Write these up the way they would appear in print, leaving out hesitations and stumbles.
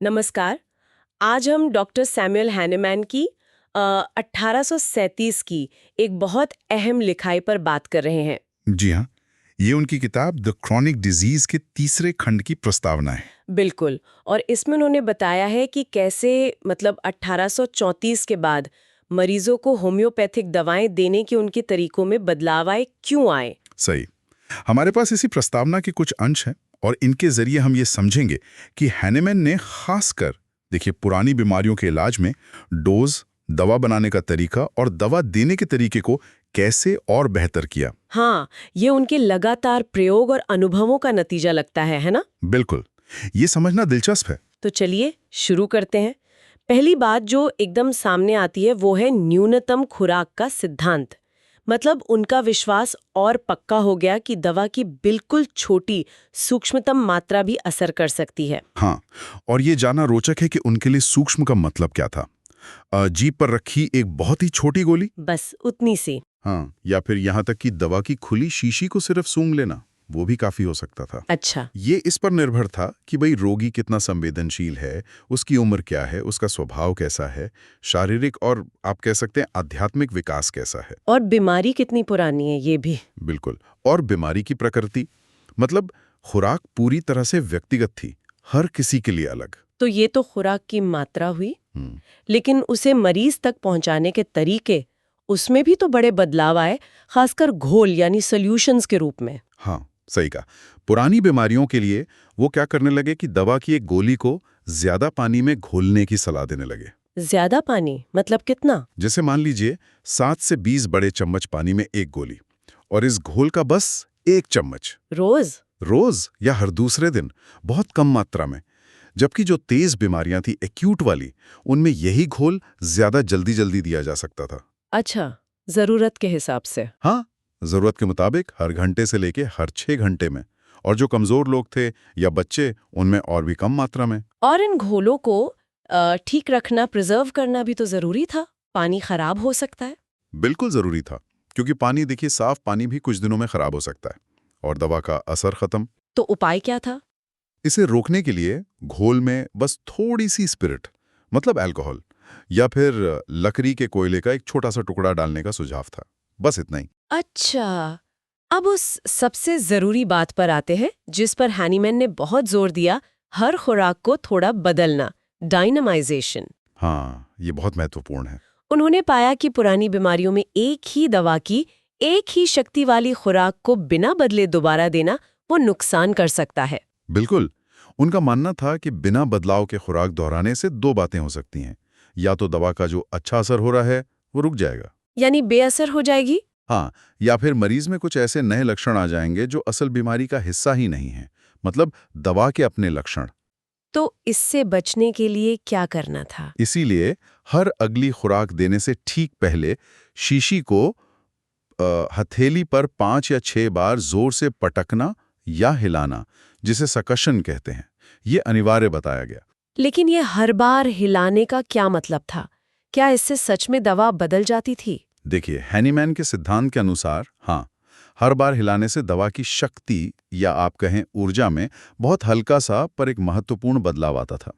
नमस्कार। आज हम डॉक्टर सैमुअल हैनेमैन की 1837 की एक बहुत अहम लिखाई पर बात कर रहे हैं। जी हाँ, ये उनकी किताब द क्रॉनिक डिजीज के तीसरे खंड की प्रस्तावना है। बिल्कुल। और इसमें उन्होंने बताया है कि कैसे 1834 के बाद मरीजों को होम्योपैथिक दवाएं देने के उनके तरीकों में बदलाव आए, क्यों आए। सही। हमारे पास इसी प्रस्तावना के कुछ अंश हैं और इनके जरिए हम ये समझेंगे कि हैनेमैन ने खासकर देखिए पुरानी बीमारियों के इलाज में डोज, दवा बनाने का तरीका और दवा देने के तरीके को कैसे और बेहतर किया। हाँ, ये उनके लगातार प्रयोग और अनुभवों का नतीजा लगता है ना। बिल्कुल, ये समझना दिलचस्प है। तो चलिए शुरू करते हैं। पहली बात जो एकदम सामने आती है वो है न्यूनतम खुराक का सिद्धांत। मतलब उनका विश्वास और पक्का हो गया कि दवा की बिल्कुल छोटी सूक्ष्मतम मात्रा भी असर कर सकती है। हाँ, और ये जानना रोचक है कि उनके लिए सूक्ष्म का मतलब क्या था। जीभ पर रखी एक बहुत ही छोटी गोली, बस उतनी सी। हाँ, या फिर यहाँ तक कि दवा की खुली शीशी को सिर्फ सूंघ लेना, वो भी काफी हो सकता था। अच्छा। ये इस पर निर्भर था कि भाई रोगी कितना संवेदनशील है, उसकी उम्र क्या है, उसका स्वभाव कैसा है, शारीरिक और आप कह सकते हैं आध्यात्मिक विकास कैसा है। और बीमारी कितनी पुरानी है ये भी। बिल्कुल, और बीमारी की प्रकृति, मतलब खुराक पूरी तरह से व्यक्तिगत थी, हर किसी के लिए अलग। तो ये तो खुराक की मात्रा हुई, हम्म, लेकिन उसे मरीज तक पहुंचाने के तरीके, उसमें भी तो बड़े बदलाव आए, खासकर घोल यानी सॉल्यूशंस के रूप में। हाँ, सही कहा। पुरानी बीमारियों के लिए वो क्या करने लगे कि दवा की एक गोली को ज्यादा पानी में घोलने की सलाह देने लगे। ज्यादा पानी मतलब कितना। जैसे मान लीजिए 7 से 20 बड़े चम्मच पानी में एक गोली, और इस घोल का बस 1 चम्मच रोज। रोज या हर दूसरे दिन, बहुत कम मात्रा में। जबकि जो तेज बीमारियां थी एक्यूट वाली, उनमें यही घोल ज्यादा जल्दी जल्दी दिया जा सकता था। अच्छा, जरूरत के हिसाब से। हाँ, जरूरत के मुताबिक हर घंटे से लेके हर 6 घंटे में। और जो कमजोर लोग थे या बच्चे, उनमें और भी कम मात्रा में। और इन घोलों को ठीक रखना, प्रिजर्व करना भी तो जरूरी था। पानी खराब हो सकता है। बिल्कुल जरूरी था, क्योंकि पानी देखिए साफ पानी भी कुछ दिनों में खराब हो सकता है और दवा का असर खत्म। तो उपाय क्या था। इसे रोकने के लिए घोल में बस थोड़ी सी स्पिरिट, मतलब अल्कोहल, या फिर लकड़ी के कोयले का एक छोटा सा टुकड़ा डालने का सुझाव था। बस इतना ही। अच्छा, अब उस सबसे जरूरी बात पर आते हैं जिस पर हैनीमैन ने बहुत जोर दिया, हर खुराक को थोड़ा बदलना, डायनामाइजेशन। हाँ, ये बहुत महत्वपूर्ण है। उन्होंने पाया कि पुरानी बीमारियों में एक ही दवा की एक ही शक्ति वाली खुराक को बिना बदले दोबारा देना वो नुकसान कर सकता है। बिल्कुल, उनका मानना था कि बिना बदलाव के खुराक दोहराने से दो बातें हो सकती हैं। या तो दवा का जो अच्छा असर हो रहा है वो रुक जाएगा, यानी बेअसर हो जाएगी। हाँ, या फिर मरीज में कुछ ऐसे नए लक्षण आ जाएंगे जो असल बीमारी का हिस्सा ही नहीं है, मतलब दवा के अपने लक्षण। तो इससे बचने के लिए क्या करना था। इसीलिए हर अगली खुराक देने से ठीक पहले शीशी को हथेली पर 5 या 6 बार जोर से पटकना या हिलाना, जिसे सकशन कहते हैं, ये अनिवार्य बताया गया। लेकिन ये हर बार हिलाने का क्या मतलब था। क्या इससे सच में दवा बदल जाती थी। देखिए, हैनीमैन के सिद्धांत के अनुसार हाँ, हर बार हिलाने से दवा की शक्ति या आप कहें ऊर्जा में बहुत हल्का सा पर एक महत्वपूर्ण बदलाव आता था।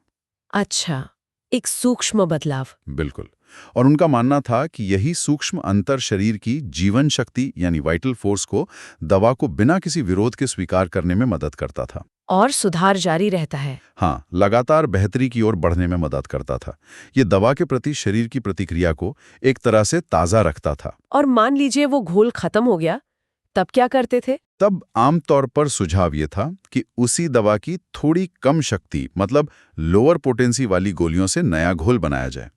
अच्छा, एक सूक्ष्म बदलाव। बिल्कुल, और उनका मानना था कि यही सूक्ष्म अंतर शरीर की जीवन शक्ति यानी वाइटल फोर्स को दवा को बिना किसी विरोध के स्वीकार करने में मदद करता था। और सुधार जारी रहता है। हाँ, लगातार बेहतरी की ओर बढ़ने में मदद करता था। ये दवा के प्रति शरीर की प्रतिक्रिया को एक तरह से ताज़ा रखता था। और मान लीजिए वो घोल खत्म हो गया, तब क्या करते थे। तब आमतौर पर सुझाव ये था कि उसी दवा की थोड़ी कम शक्ति, मतलब लोअर पोटेंसी वाली गोलियों से नया घोल बनाया जाए।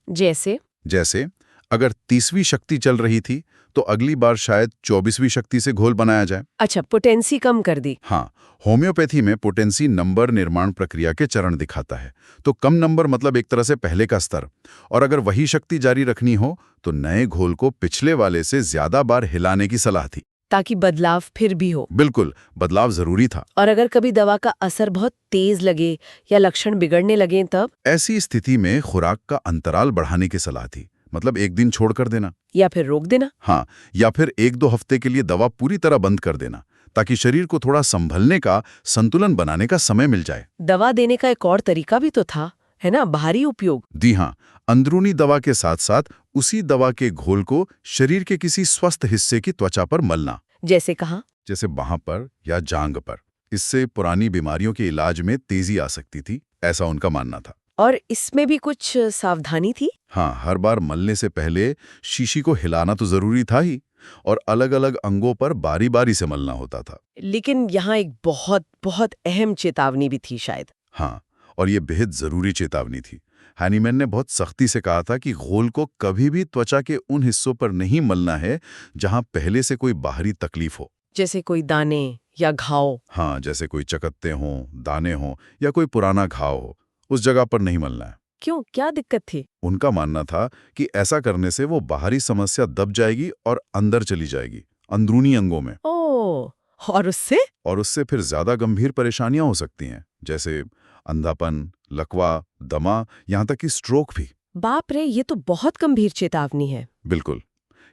जैसे अगर 30वीं शक्ति चल रही थी तो अगली बार शायद 24वीं शक्ति से घोल बनाया जाए। अच्छा, पोटेंसी कम कर दी। हाँ, होम्योपैथी में पोटेंसी नंबर निर्माण प्रक्रिया के चरण दिखाता है। तो कम नंबर मतलब एक तरह से पहले का स्तर, और अगर वही शक्ति जारी रखनी हो तो नए घोल को पिछले वाले से ज्यादा बार हिलाने की सलाह थी, ताकि बदलाव फिर भी हो। बिल्कुल, बदलाव जरूरी था। और अगर कभी दवा का असर बहुत तेज लगे या लक्षण बिगड़ने लगे तब। ऐसी स्थिति में खुराक का अंतराल बढ़ाने की सलाह थी, मतलब एक दिन छोड़कर देना या फिर रोक देना। हाँ, या फिर 1-2 हफ्ते के लिए दवा पूरी तरह बंद कर देना, ताकि शरीर को थोड़ा संभलने का, संतुलन बनाने का समय मिल जाए। दवा देने का एक और तरीका भी तो था, है ना, बाहरी उपयोग। जी हाँ, अंदरूनी दवा के साथ साथ उसी दवा के घोल को शरीर के किसी स्वस्थ हिस्से की त्वचा पर मलना। जैसे कहा? जैसे बाह पर या जांघ पर। इससे पुरानी बीमारियों के इलाज में तेजी आ सकती थी, ऐसा उनका मानना था। और इसमें भी कुछ सावधानी थी? हाँ, हर बार मलने से पहले शीशी को हिलाना तो जरूरी था ही, और अलग-अलग अंगों पर बारी-बारी से मलना होता था। लेकिन यहाँ एक बहुत बहुत अहम चेतावनी भी थी शायद। हाँ, और ये बेहद जरूरी चेतावनी थी। हैनीमैन ने बहुत सख्ती से कहा था कि घोल को कभी भी त्वचा के उन हिस्सों पर नहीं मलना है जहां पहले से कोई बाहरी तकलीफ हो। जैसे कोई दाने या घाव। हाँ, जैसे कोई चकत्ते हों, दाने हों या कोई पुराना घाव हो, उस जगह पर नहीं मलना है। क्यों, क्या दिक्कत थी? उनका मानना था कि ऐसा करने से वो बाहरी समस्या दब जाएगी और अंदर चली जाएगी, अंदरूनी अंगों में। ओह, और उससे? और उससे फिर ज्यादा गंभीर परेशानियां हो सकती हैं, जैसे अंधापन, लकवा, दमा, यहाँ तक कि स्ट्रोक भी। बाप रे, ये तो बहुत गंभीर चेतावनी है। बिल्कुल।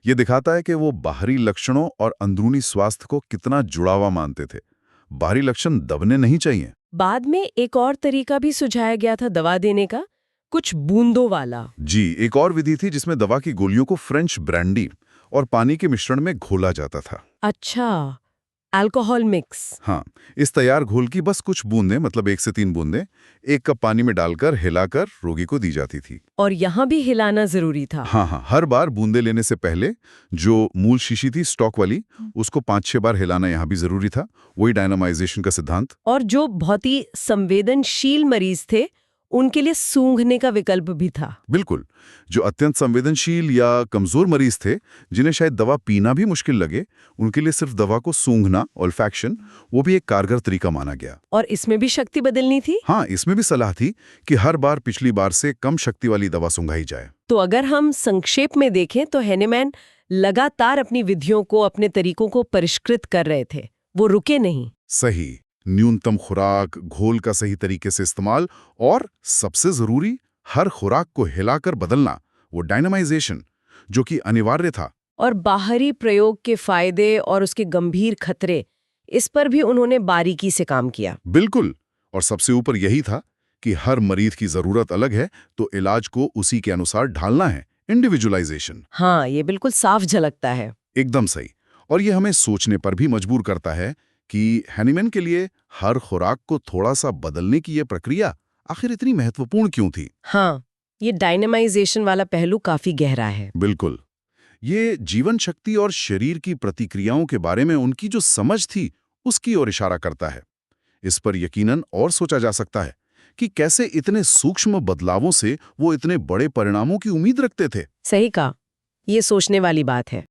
ये दिखाता है कि वो बाहरी लक्षणों और अंदरूनी स्वास्थ्य को कितना जुड़ा हुआ मानते थे। बाहरी लक्षण दबने नहीं चाहिए। बाद में एक और तरीका भी सुझाया गया था दवा देने का, कुछ बूंदों वाला। जी, एक और विधि थी जिसमें दवा की गोलियों को फ्रेंच ब्रांडी और पानी के मिश्रण में घोला जाता था। अच्छा, अल्कोहल मिक्स। हाँ, इस तैयार घोल की बस कुछ बूंदें, मतलब 1 से 3 बूंदें, 1 कप पानी में डालकर हिलाकर रोगी को दी जाती थी। और यहाँ भी हिलाना जरूरी था। हाँ, हर बार बूंदे लेने से पहले जो मूल शीशी थी स्टॉक वाली, उसको 5-6 बार हिलाना यहाँ भी जरूरी था। वही डायनामाइजेशन का सिद्धांत। और जो बहुत ही संवेदनशील मरीज थे, उनके लिए सूंघने का विकल्प भी था। बिल्कुल। जो अत्यंत संवेदनशील या कमजोर मरीज थे, जिन्हें शायद दवा पीना भी मुश्किल लगे, उनके लिए सिर्फ दवा को सूंघना, ऑल्फैक्शन, वो भी एक कारगर तरीका माना गया। और इसमें भी शक्ति बदलनी थी? हाँ, इसमें भी सलाह थी कि हर बार पिछली बार से कम शक्ति वाली दवा सूंघाई जाए। तो अगर हम संक्षेप में देखें तो हैनीमैन लगातार अपनी विधियों को, अपने तरीकों को परिष्कृत कर रहे थे, वो रुके नहीं। सही, न्यूनतम खुराक, घोल का सही तरीके से इस्तेमाल, और सबसे जरूरी, हर खुराक को हिलाकर बदलना, वो डायनामाइजेशन, जो कि अनिवार्य था। और बाहरी प्रयोग के फायदे और उसके गंभीर खतरे, इस पर भी उन्होंने बारीकी से काम किया। बिल्कुल। और सबसे ऊपर यही था कि हर मरीज की जरूरत अलग है, तो इलाज को उसी के अनुसार ढालना है, इंडिविजुअलाइजेशन। हाँ, ये बिल्कुल साफ झलकता है। एकदम सही। और ये हमें सोचने पर भी मजबूर करता है कि हैनीमैन के लिए हर खुराक को थोड़ा सा बदलने की ये प्रक्रिया आखिर इतनी महत्वपूर्ण क्यों थी? हाँ, ये डायनामाइजेशन वाला पहलू काफी गहरा है। बिल्कुल। ये जीवन शक्ति और शरीर की प्रतिक्रियाओं के बारे में उनकी जो समझ थी, उसकी ओर इशारा करता है। इस पर यकीनन और सोचा जा सकता है कि कैसे इतने सूक्ष्म बदलावों से वो इतने बड़े परिणामों की उम्मीद रखते थे। सही कहा, ये सोचने वाली बात है।